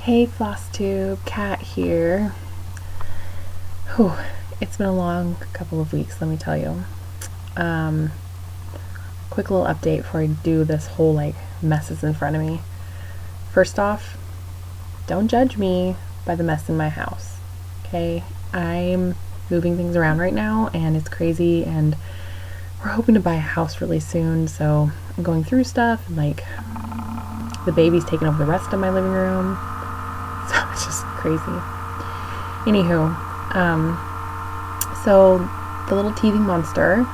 Hey Flosstube, Cat here. Whew, it's been a long couple of weeks, let me tell you. Quick little update before I do this whole messes in front of me. First off, don't judge me by the mess in my house, okay? I'm moving things around right now and it's crazy, and we're hoping to buy a house really soon, so I'm going through stuff and the baby's taking over the rest of my living room. So it's just crazy. Anywho, so the little teething monster,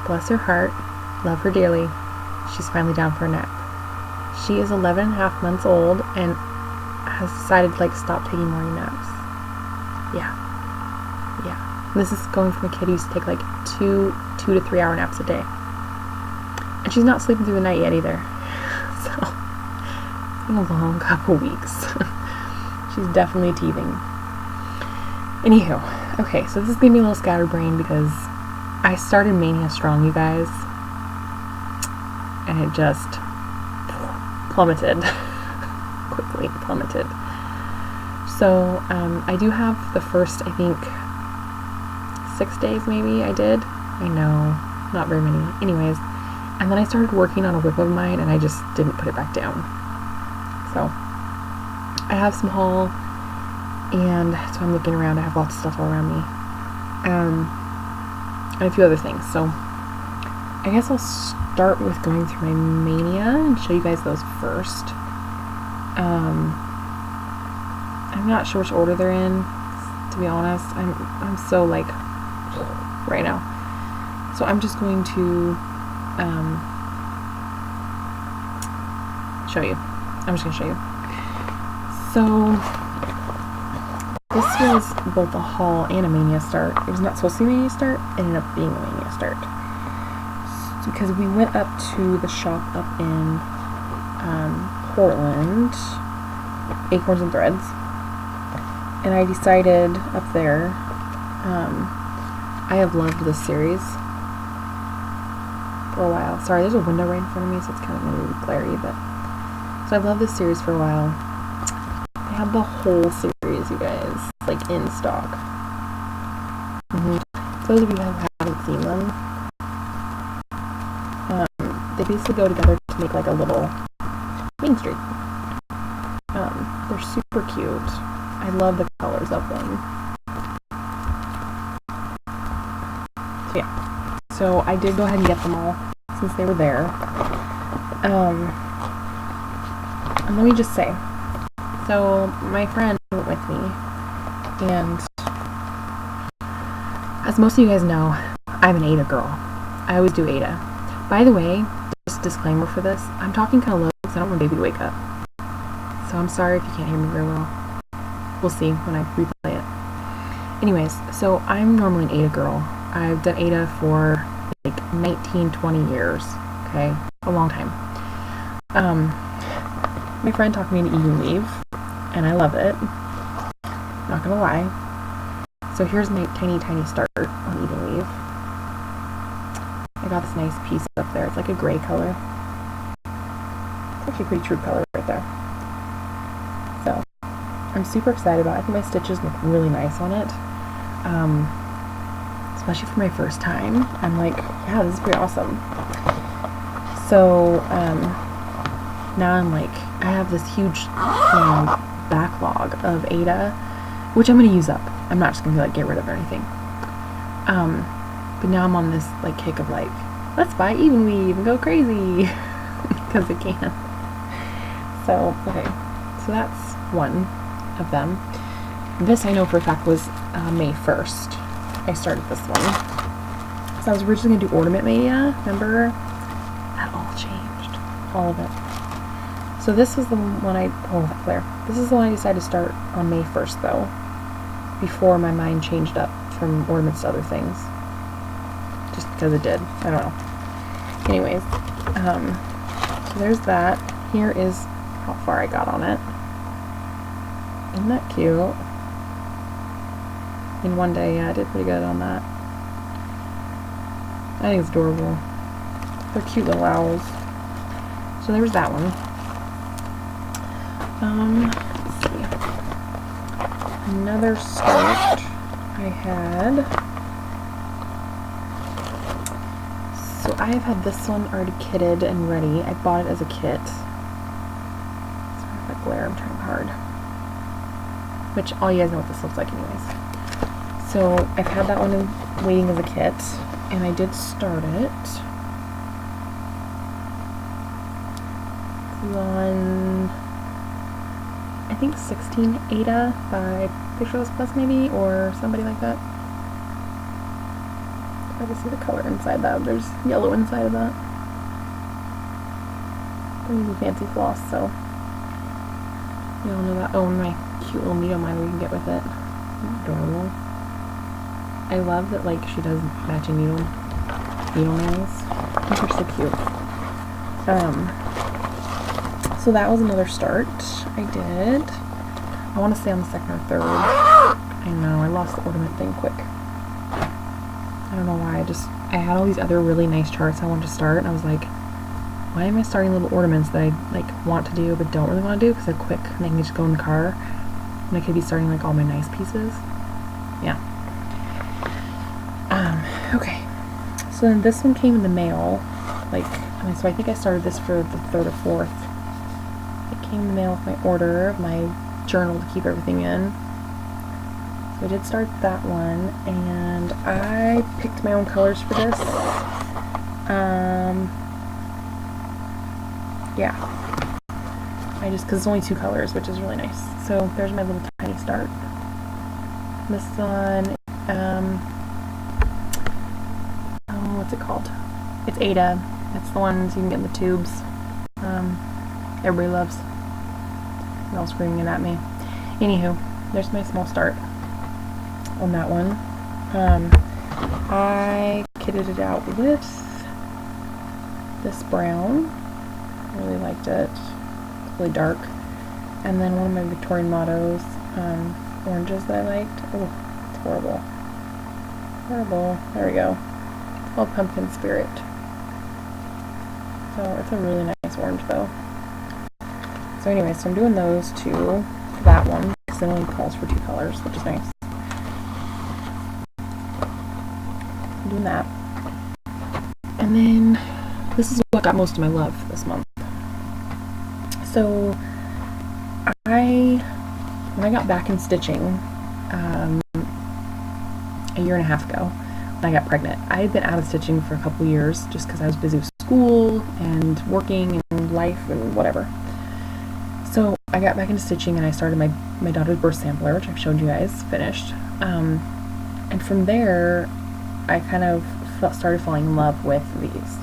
bless her heart, love her dearly, she's finally down for a nap. She is 11 and a half months old and has decided to stop taking morning naps. Yeah. This is going from a kid who used to take 2 to 3 hour naps a day. And she's not sleeping through the night yet either. So it's been a long couple weeks. She's definitely teething. Anywho, okay, so this is gonna be a little scatterbrained because I started Maynia strong, you guys, and it just plummeted. Quickly plummeted. So I do have the first, I think, 6 days maybe I did. I know, not very many. Anyways, and then I started working on a whip of mine and I just didn't put it back down. So I have some haul, and so I'm looking around. I have lots of stuff all around me, and a few other things. So I guess I'll start with going through my Maynia and show you guys those first. I'm not sure which order they're in, to be honest. I'm so right now. So I'm just going to show you. I'm just going to show you. So this was both a haul and a Maynia start. It was not supposed to be a Maynia start. It ended up being a Maynia start. Because we went up to the shop up in Portland, Acorns and Threads. And I decided up there, I have loved this series for a while. Sorry, there's a window right in front of me, so it's kind of maybe glary, but so I've loved this series for a while. They have the whole series, you guys, in stock. For those of you who haven't seen them, they basically go together to make a little Main Street. They're super cute. I love the colors of them. So yeah. So I did go ahead and get them all since they were there. And let me just say, so my friend went with me, and as most of you guys know, I'm an Ada girl. I always do Ada. By the way, just a disclaimer for this, I'm talking kind of low because I don't want baby to wake up. So I'm sorry if you can't hear me very well. We'll see when I replay it. Anyways, so I'm normally an Ada girl. I've done Ada for 19, 20 years. Okay, a long time. My friend talked me into Even Weave, and I love it. Not gonna lie. So here's my tiny start on Even Weave. I got this nice piece up there. It's a gray color. It's actually a pretty true color right there. So I'm super excited about it. I think my stitches look really nice on it. Especially for my first time. I'm yeah, this is pretty awesome. So now I'm I have this huge backlog of Ada, which I'm going to use up. I'm not just going to get rid of it or anything. But now I'm on this kick of let's buy Even Weave and go crazy because it can. So okay, so that's one of them. This I know for a fact was May 1st. I started this one. So I was originally going to do Ornament Maynia, remember? That all changed. All of it. So this was the one This is the one I decided to start on May 1st though, before my mind changed up from ornaments to other things. Just because it did. I don't know. Anyways, so there's that. Here is how far I got on it. Isn't that cute? In one day, yeah, I did pretty good on that. I think it's adorable. They're cute little owls. So there was that one. Let's see. another start I had. So I've had this one already kitted and ready. I bought it as a kit. Sorry if I glare, I'm trying hard. Which all you guys know what this looks like anyways. So I've had that one waiting as a kit, and I did start it. It's on, I think 16 Ada by Pictureless Plus maybe, or somebody like that. I can see the color inside that. There's yellow inside of that. I'm using fancy floss, so you all know that. Oh, and my cute little needle miner you can get with it. Adorable. I love that, like, she does matching needle nails. These are so cute. So that was another start I did. I want to say on the second or third. I know, I lost the ornament thing quick. I don't know why. I had all these other really nice charts I wanted to start, and I was like, why am I starting little ornaments that I like want to do but don't really want to do because they're quick and they can just go in the car, and I could be starting like all my nice pieces. Yeah. Okay. So then this one came in the mail, so I think I started this for the 3rd or 4th. It came in the mail with my order, my journal to keep everything in. So I did start that one, and I picked my own colors for this. Yeah. Because it's only 2 colors, which is really nice. So there's my little tiny start. This one, what's it called? It's Ada. It's the ones you can get in the tubes. Everybody loves. They're all screaming it at me. Anywho, there's my small start on that one. I kitted it out with this brown. I really liked it. It's really dark. And then one of my Victorian mottos, oranges that I liked. Oh, it's horrible. Horrible. There we go. It's called Pumpkin Spirit. So it's a really nice orange though. So anyway, so I'm doing those 2 for that one because it only calls for 2 colors, which is nice. I'm doing that. And then this is what got most of my love this month. So when I got back in stitching a year and a half ago, when I got pregnant, I had been out of stitching for a couple years just because I was busy with school and working and life and whatever. So I got back into stitching and I started my daughter's birth sampler, which I've showed you guys, finished. And from there, I kind of started falling in love with these.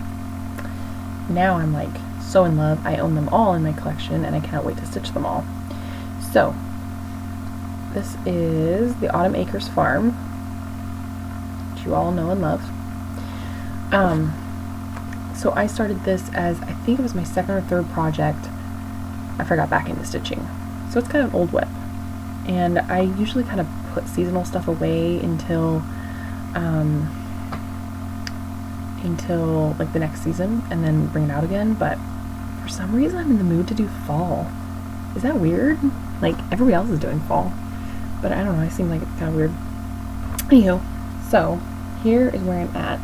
Now I'm like so in love. I own them all in my collection and I cannot wait to stitch them all. So this is the Autumn Acres Farm, which you all know and love. So I started this as, I think it was my 2nd or 3rd project after I got back into stitching. So it's kind of an old whip. And I usually kind of put seasonal stuff away until like the next season and then bring it out again. But for some reason I'm in the mood to do fall. Is that weird? Like everybody else is doing fall. But I don't know, I seem like it's kind of weird. Anywho, so here is where I'm at.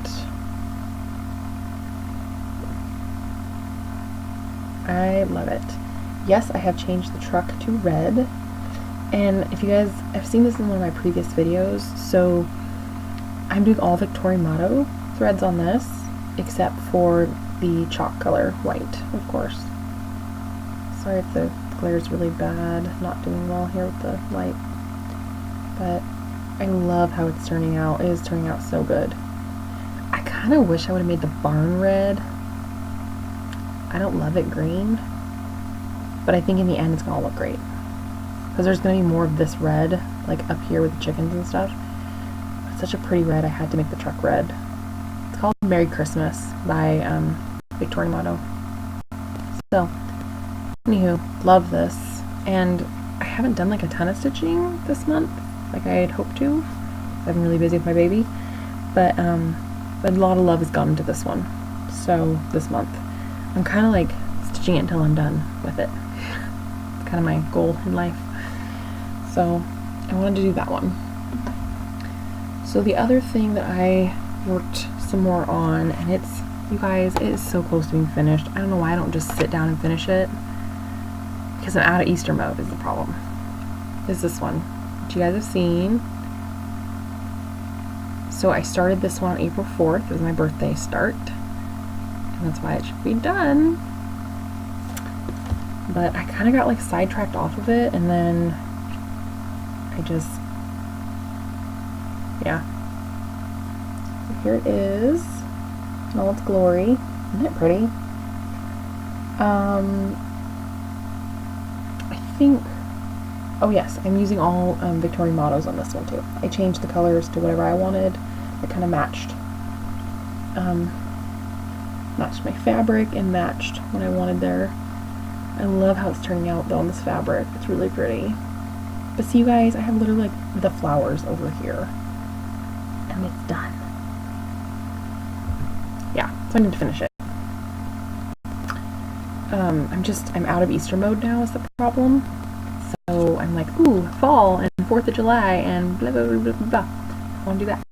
I love it. Yes, I have changed the truck to red, and if you guys have seen this in one of my previous videos, so I'm doing all Victorian motto threads on this, except for the chalk color white, of course. Sorry if the glare is really bad, not doing well here with the light, but I love how it's turning out. It is turning out so good. I kind of wish I would have made the barn red. I don't love it green, but I think in the end it's gonna look great because there's gonna be more of this red, like up here with the chickens and stuff. It's such a pretty red, I had to make the truck red. It's called Merry Christmas by Victorian Motto. So, anywho, love this, and I haven't done like a ton of stitching this month, like I had hoped to. I've been really busy with my baby, but a lot of love has gone into this one. So this month, I'm kind of like stitching it until I'm done with it. It's kind of my goal in life. So I wanted to do that one. So the other thing that I worked some more on, and it's, you guys, it is so close to being finished. I don't know why I don't just sit down and finish it, because I'm out of Easter mode is the problem. Is this one, which you guys have seen. So I started this one on April 4th. It was my birthday start, and that's why it should be done. But I kind of got like sidetracked off of it, and then I just, yeah. So here it is in all its glory. Isn't it pretty? I think, oh yes, I'm using all Victorian mottos on this one too. I changed the colors to whatever I wanted. It kind of matched matched my fabric and matched what I wanted there. I love how it's turning out though on this fabric. It's really pretty. But see you guys, I have literally like the flowers over here. And it's done. Yeah, so I need to finish it. I'm out of Easter mode now is the problem. So I'm like, ooh, fall and 4th of July and blah blah blah blah blah. I want to do that.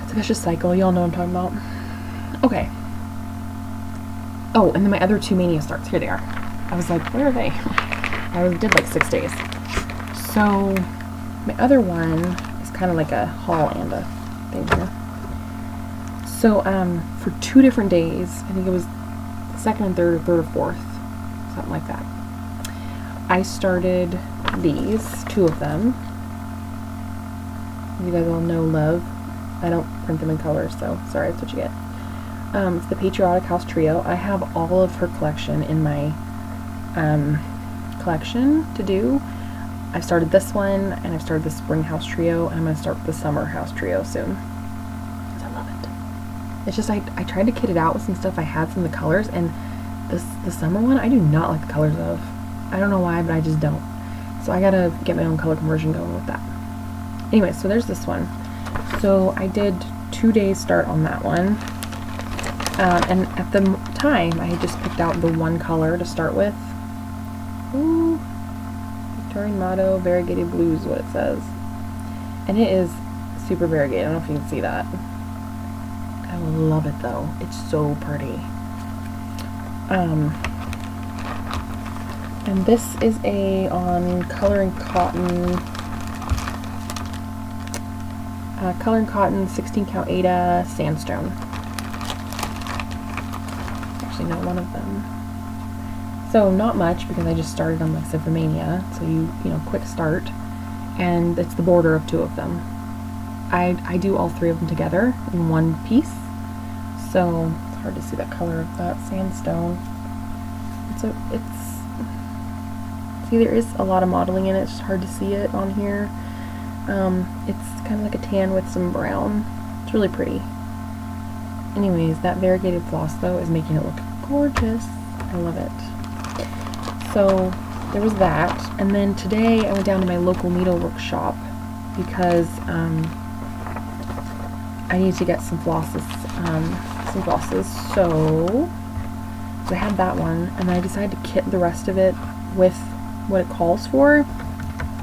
It's a vicious cycle, y'all know what I'm talking about. Okay. Oh, and then my other 2 Maynia starts. Here they are. I was like, where are they? I did like 6 days. So my other one is kind of like a haul and a thing here. So for 2 different days, I think it was 2nd and 3rd or 3rd or 4th, something like that, I started these, 2 of them. You guys all know love. I don't print them in colors, so sorry, that's what you get. It's the Patriotic House Trio. I have all of her collection in my collection to do. I've started this one, and I've started the Spring House Trio, and I'm going to start the Summer House Trio soon. Because I love it. It's just, I tried to kit it out with some stuff I had, some of the colors, and the summer one, I do not like the colors of. I don't know why, but I just don't. So I gotta get my own color conversion going with that. Anyway, so there's this one. So I did 2 days start on that one. And at the time, I had just picked out the one color to start with. Ooh, Victorian motto, variegated blue is what it says. And it is super variegated. I don't know if you can see that. I love it though. It's so pretty. And this is on Color and Cotton. Color and Cotton 16 count Ada Sandstone. Actually, not one of them. So not much because I just started on, like, Maynia. So you know, quick start, and it's the border of 2 of them. I do all 3 of them together in one piece. So it's hard to see that color of that sandstone. So see, there is a lot of modeling in it. It's just hard to see it on here. It's kind of like a tan with some brown. It's really pretty. Anyways, that variegated floss though is making it look gorgeous. I love it. So there was that, and then today I went down to my local needlework shop because I need to get some flosses. So I had that one, and I decided to kit the rest of it with what it calls for.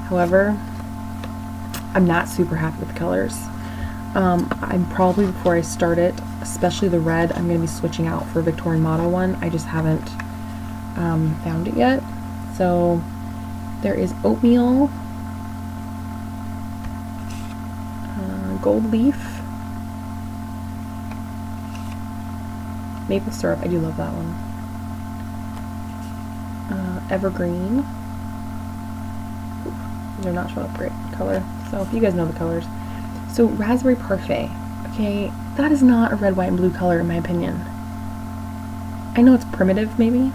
However, I'm not super happy with the colors. I'm probably, before I start it, especially the red, I'm going to be switching out for a Victorian motto one. I just haven't found it yet. So there is oatmeal, gold leaf, maple syrup. I do love that one. Evergreen. They're not showing up great color, so if you guys know the colors. So raspberry parfait. Okay, that is not a red, white, and blue color in my opinion. I know it's primitive maybe,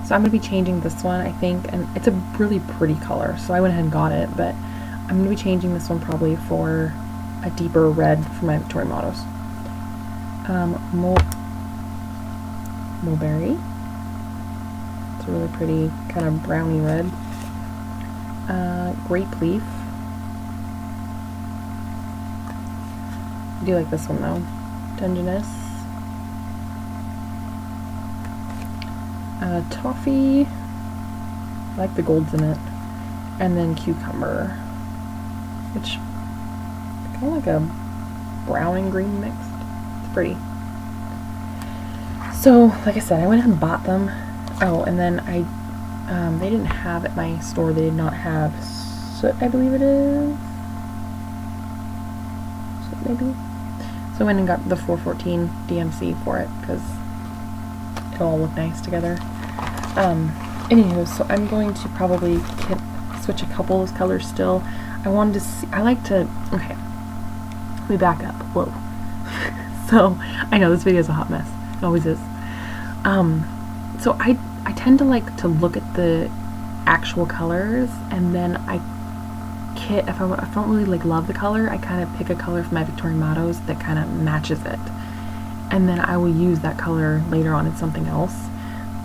so I'm going to be changing this one, I think, and it's a really pretty color, so I went ahead and got it, but I'm going to be changing this one probably for a deeper red for my Victorian mottos. Mulberry. It's a really pretty kind of browny red. Grape leaf. I do like this one though. Dungeness. Toffee. I like the golds in it. And then cucumber, which kind of like a brown and green mixed. It's pretty. So, like I said, I went and bought them. Oh, and then they didn't have at my store, they did not have soot, I believe it is. Soot, maybe? So I went and got the 414 DMC for it, because it'll all look nice together. Anywho, so I'm going to probably switch a couple of colors still. I wanted to see, okay, let me back up, whoa. So, I know this video is a hot mess, it always is. So I tend to like to look at the actual colors, and then I kit, if I don't really like love the color, I kind of pick a color from my Victorian Mottos that kind of matches it. And then I will use that color later on in something else.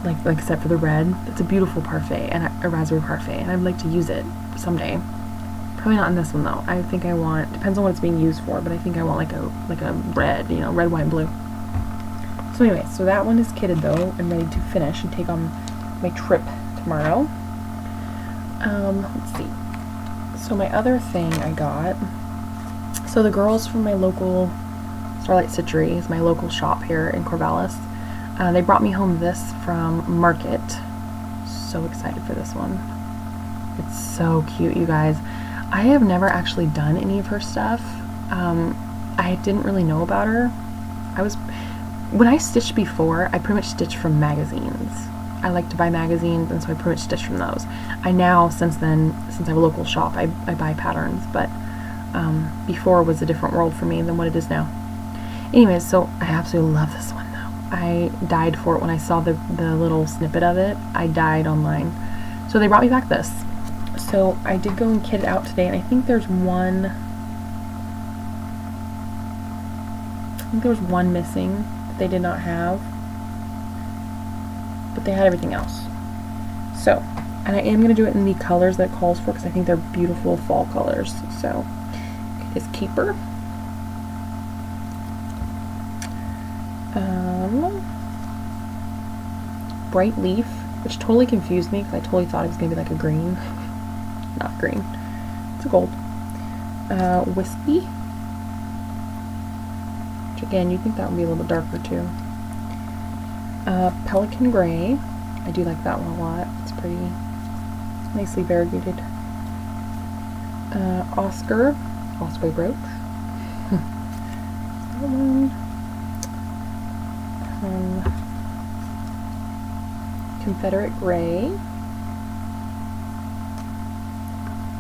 Like I said, for the red, it's a beautiful parfait, and a raspberry parfait, and I'd like to use it someday. Probably not in this one though. I think I want, depends on what it's being used for, but I think I want like a red, you know, red, white, and blue. So anyway, so that one is kitted though, and ready to finish and take on my trip tomorrow. Let's see. So my other thing I got, so the girls from my local Starlight Citrus is my local shop here in Corvallis. They brought me home this from Market. So excited for this one. It's so cute, you guys. I have never actually done any of her stuff. I didn't really know about her. When I stitched before, I pretty much stitched from magazines. I like to buy magazines, and so I pretty much stitch from those. I now, since then, since I have a local shop, I buy patterns, but before was a different world for me than what it is now. Anyways, so I absolutely love this one though. I died for it when I saw the little snippet of it. I died online. So they brought me back this. So I did go and kit it out today, and I think there's one, missing that they did not have, but they had everything else. So, and I am going to do it in the colors that it calls for, because I think they're beautiful fall colors. So it is Keeper, Bright Leaf, which totally confused me because I totally thought it was going to be like a green. Not green. It's a gold. Whiskey, which again, you'd think that would be a little bit darker too. Pelican Gray. I do like that one a lot. It's pretty nicely variegated. Oscar brooch. That one. Confederate Gray.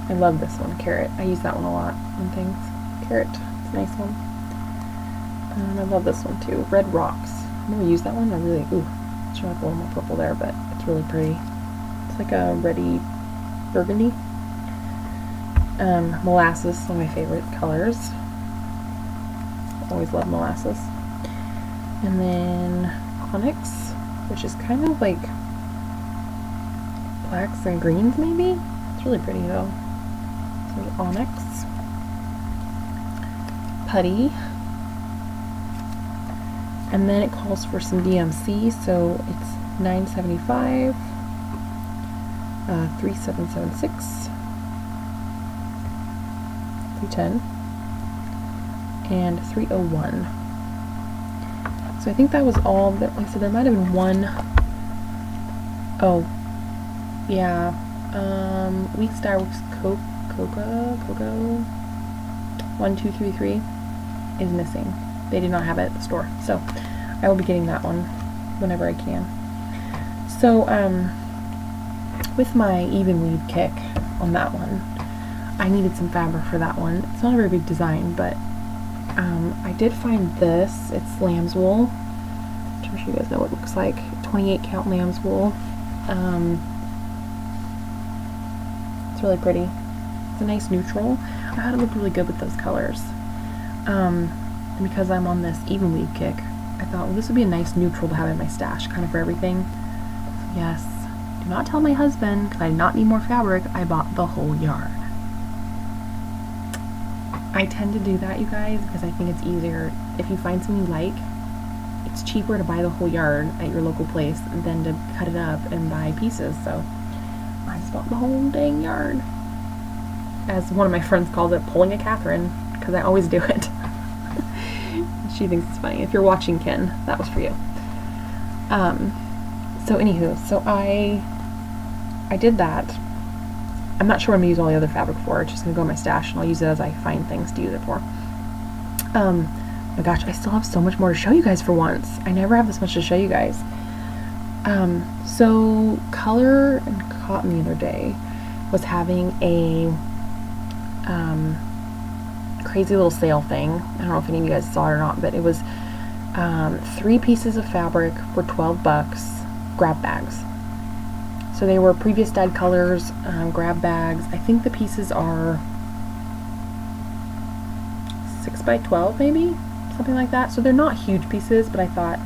I love this one, Carrot. I use that one a lot on things. Carrot, it's a nice one. I love this one too. Red Rocks. I've never used that one. I really, it's showing up a little more purple there, but it's really pretty. It's like a reddy burgundy. Molasses, one of my favorite colors. Always love molasses. And then Onyx, which is kind of like blacks and greens maybe. It's really pretty though. So Onyx. Putty. And then it calls for some DMC, so it's $9.75, 3776, 310, and 301. So I think that was all that, like I said, there might have been one. Oh, yeah. Wheat Star Works Cocoa 1233 is missing. They did not have it at the store, so I will be getting that one whenever I can. So, with my even weave kick on that one, I needed some fabric for that one. It's not a very big design, but I did find this. It's lamb's wool, which I'm sure you guys know what it looks like. 28 count lamb's wool. It's really pretty. It's a nice neutral. I thought it looked really good with those colors. And because I'm on this even weave kick, I thought, well, this would be a nice neutral to have in my stash, kind of for everything. So yes, do not tell my husband, because I did not need more fabric. I bought the whole yarn. I tend to do that, you guys, because I think it's easier. If you find something you like, it's cheaper to buy the whole yarn at your local place than to cut it up and buy pieces. So I just bought the whole dang yard. As one of my friends calls it, pulling a Catherine, because I always do it. She thinks it's funny. If you're watching, Ken, that was for you. So anywho, so I did that. I'm not sure what I'm going to use all the other fabric for. It's just going to go in my stash, and I'll use it as I find things to use it for. My gosh, I still have so much more to show you guys for once. I never have this much to show you guys. So Color and Cotton the other day was having a crazy little sale thing. I don't know if any of you guys saw it or not, but it was 3 pieces of fabric for $12, grab bags. So they were previous dyed colors, grab bags. I think the pieces are 6 by 12 maybe, something like that. So they're not huge pieces, but I thought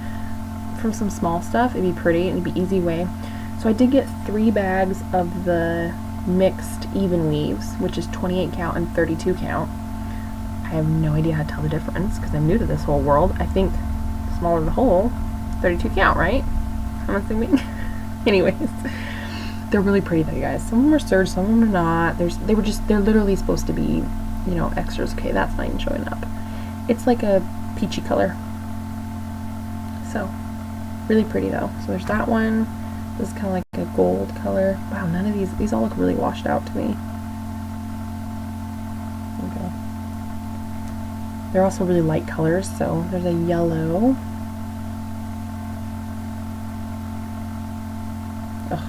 from some small stuff it'd be pretty and it'd be easy way. So I did get 3 bags of the mixed even weaves, which is 28 count and 32 count. I have no idea how to tell the difference because I'm new to this whole world. I think smaller the whole, 32 count, right? I'm assuming. Anyways, they're really pretty though, you guys. Some of them are serged, some of them are not. They're literally supposed to be, you know, extras. Okay, that's not even showing up. It's like a peachy color. So, really pretty though. So there's that one. This is kind of like a gold color. Wow, none of these all look really washed out to me. Okay. They're also really light colors, so there's a yellow. Ugh.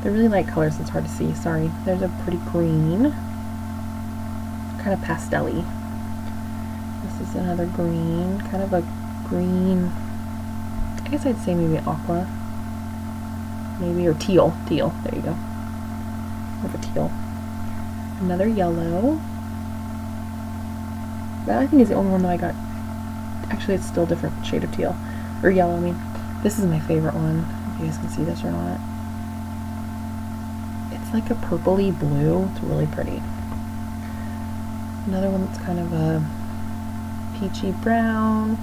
They're really light colors, so it's hard to see. Sorry. There's a pretty green. Kind of pastel-y. This is another green. Kind of a green. I guess I'd say maybe aqua. Maybe, or teal. Teal. There you go. More of a teal. Another yellow. That I think is the only one that I got. Actually, it's still a different shade of teal. Or yellow, I mean. This is my favorite one. If you guys can see this or not. It's like a purpley blue. It's really pretty. Another one that's kind of a peachy brown.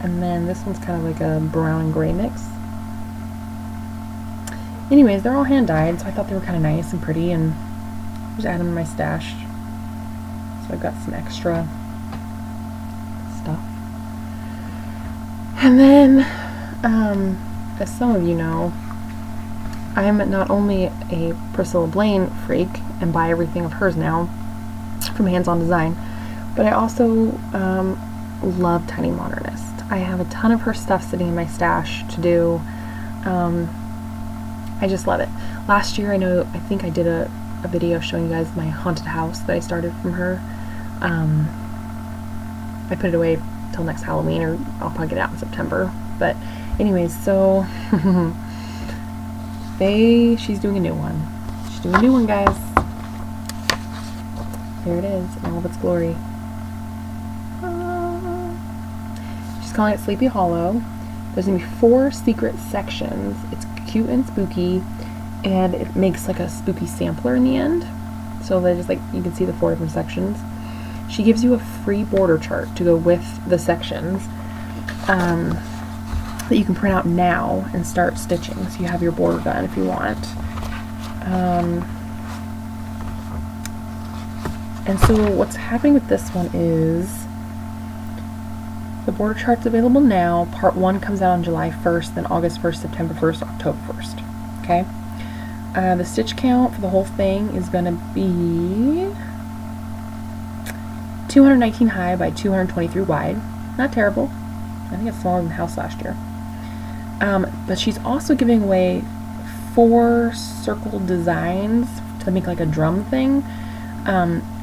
And then this one's kind of like a brown and gray mix. Anyways, they're all hand dyed, so I thought they were kind of nice and pretty, and just add them in my stash. So I've got some extra stuff. And then, as some of you know, I'm not only a Priscilla Blaine freak and buy everything of hers now from Hands On Design, but I also love Tiny Modernist. I have a ton of her stuff sitting in my stash to do. I just love it. Last year, I think I did a video showing you guys my haunted house that I started from her. I put it away till next Halloween, or I'll probably get it out in September. But anyways, so she's doing a new one. She's doing a new one, guys. There it is in all of its glory. She's calling it Sleepy Hollow. There's gonna be 4 secret sections. It's cute and spooky, and it makes like a spooky sampler in the end. So they just, like, you can see the 4 different sections. She gives you a free border chart to go with the sections that you can print out now and start stitching. So you have your border done if you want. And so what's happening with this one is the border chart's available now. Part 1 comes out on July 1st, then August 1st, September 1st, October 1st. Okay? The stitch count for the whole thing is going to be 219 high by 223 wide. Not terrible. I think it's smaller than the house last year. But she's also giving away 4 circle designs to make like a drum thing.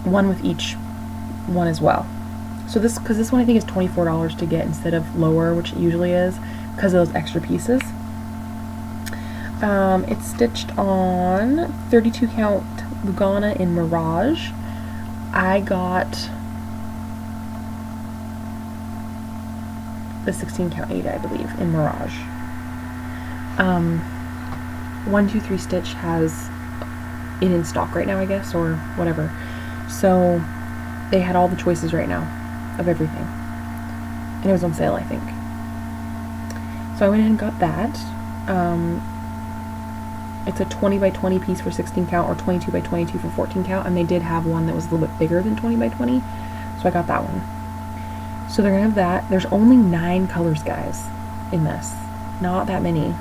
One with each one as well. So because this one I think is $24 to get instead of lower, which it usually is, because of those extra pieces. It's stitched on 32 count Lugana in Mirage. I got the 16 count 8, I believe, in Mirage. 123 Stitch has it in stock right now, I guess, or whatever. So they had all the choices right now of everything, and it was on sale, I think. So I went ahead and got that. it's a 20 by 20 piece for 16 count or 22 by 22 for 14 count, and they did have one that was a little bit bigger than 20 by 20, so I got that one. So they're gonna have that. There's only 9 colors, guys, in this. Not that many.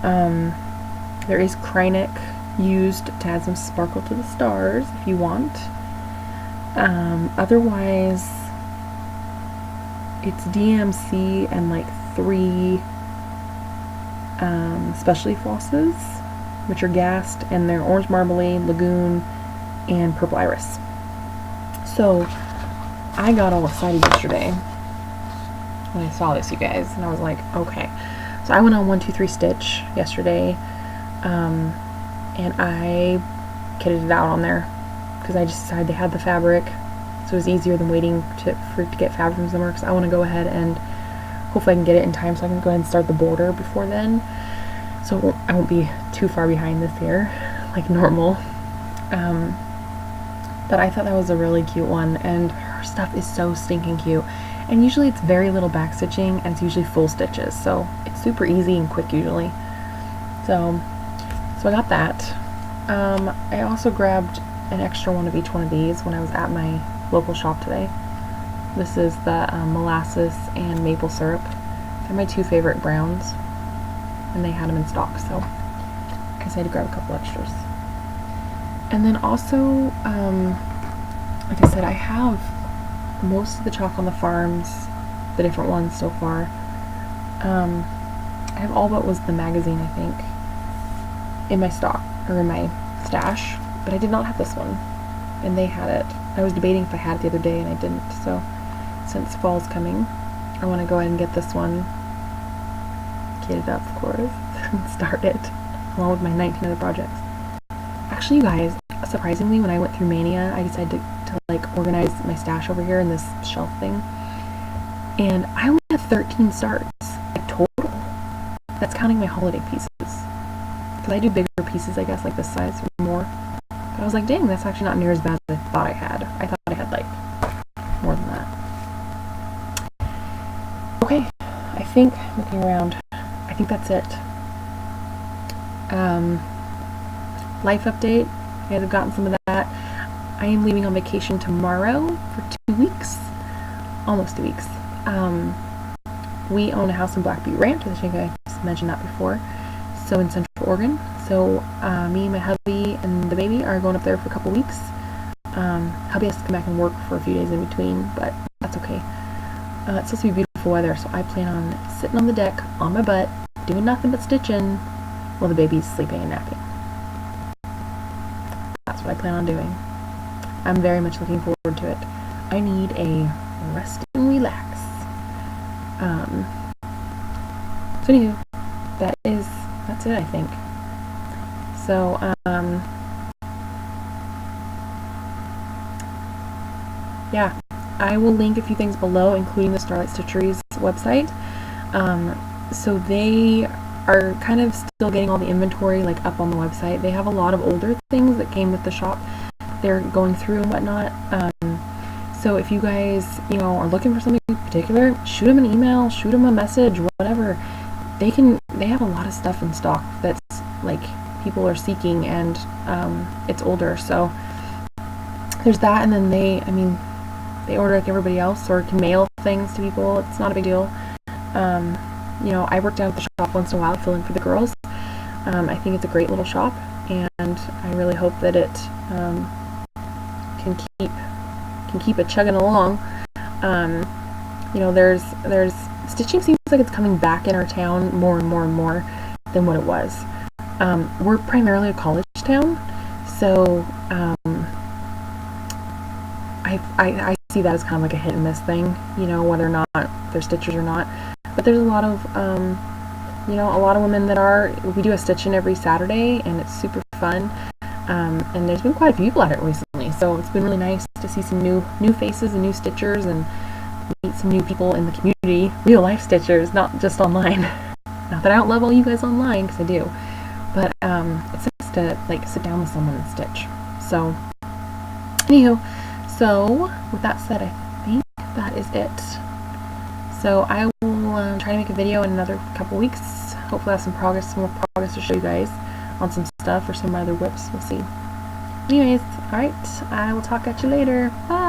There is Krynic used to add some sparkle to the stars if you want. Otherwise, it's DMC and like 3 specialty flosses, which are gassed, and they're Orange Marmalade, Lagoon, and Purple Iris. So I got all excited yesterday when I saw this, you guys, and I was like, okay. So I went on 1-2-3 Stitch yesterday, and I kitted it out on there because I just decided they had the fabric, so it was easier than waiting to get fabric from somewhere, because I want to go ahead and hopefully I can get it in time so I can go ahead and start the border before then, so I won't be too far behind this year like normal. But I thought that was a really cute one, and her stuff is so stinking cute, and usually it's very little back stitching, and it's usually full stitches, so it's super easy and quick usually. So I got that. I also grabbed an extra one of each one of these when I was at my local shop today. This is the molasses and maple syrup. They're my 2 favorite browns, and they had them in stock, so I decided to grab a couple extras. And then also, like I said, I have most of the chalk on the farms, the different ones so far. I have all but was the magazine, I think, in my stock, or in my stash, but I did not have this one, and they had it. I was debating if I had it the other day, and I didn't, so since fall's coming, I want to go ahead and get this one, kit it up, of course, and start it, along with my 19 other projects. Actually, you guys, surprisingly, when I went through Maynia, I decided to like organize my stash over here in this shelf thing, and I only have 13 starts, like, total. That's counting my holiday pieces, because I do bigger pieces, I guess, like this size or more. But I was like, dang, that's actually not near as bad as I thought I had. I thought I had like more than that. Okay, I think, looking around, I think that's it. Life update, you guys have gotten some of that. I am leaving on vacation tomorrow for 2 weeks, almost 2 weeks. We own a house in Black Butte Ranch, I think I just mentioned that before, so in Central Oregon. So me, my hubby, and the baby are going up there for a couple weeks. Hubby has to come back and work for a few days in between, but that's okay. It's supposed to be beautiful weather, so I plan on sitting on the deck on my butt, doing nothing but stitching while the baby's sleeping and napping. That's what I plan on doing. I'm very much looking forward to it. I need a rest and relax. So anywho, that's it, I think. So, yeah, I will link a few things below, including the Starlight Stitchery's website. So they are kind of still getting all the inventory like up on the website. They have a lot of older things that came with the shop they're going through and whatnot. So if you guys, are looking for something in particular, shoot them an email, shoot them a message, whatever. They have a lot of stuff in stock that's like people are seeking, and it's older. So there's that, and then they order like everybody else, or can mail things to people. It's not a big deal. I work down at the shop once in a while, fill in for the girls. I think it's a great little shop, and I really hope that it can keep it chugging along. There's stitching seems like it's coming back in our town more and more and more than what it was. We're primarily a college town, so I see that as kind of like a hit and miss thing, whether or not they're stitchers or not. But there's a lot of women that are. We do a stitch-in every Saturday, and it's super fun. And there's been quite a few people at it recently, so it's been really nice to see some new faces and new stitchers, and meet some new people in the community, real life stitchers, not just online. Not that I don't love all you guys online, because I do, but it's nice to like sit down with someone and stitch. So anywho, so with that said, I think that is it. So I will try to make a video in another couple weeks. Hopefully I have some more progress to show you guys on some stuff or some other whips. We'll see. Anyways, alright, I will talk at you later. Bye!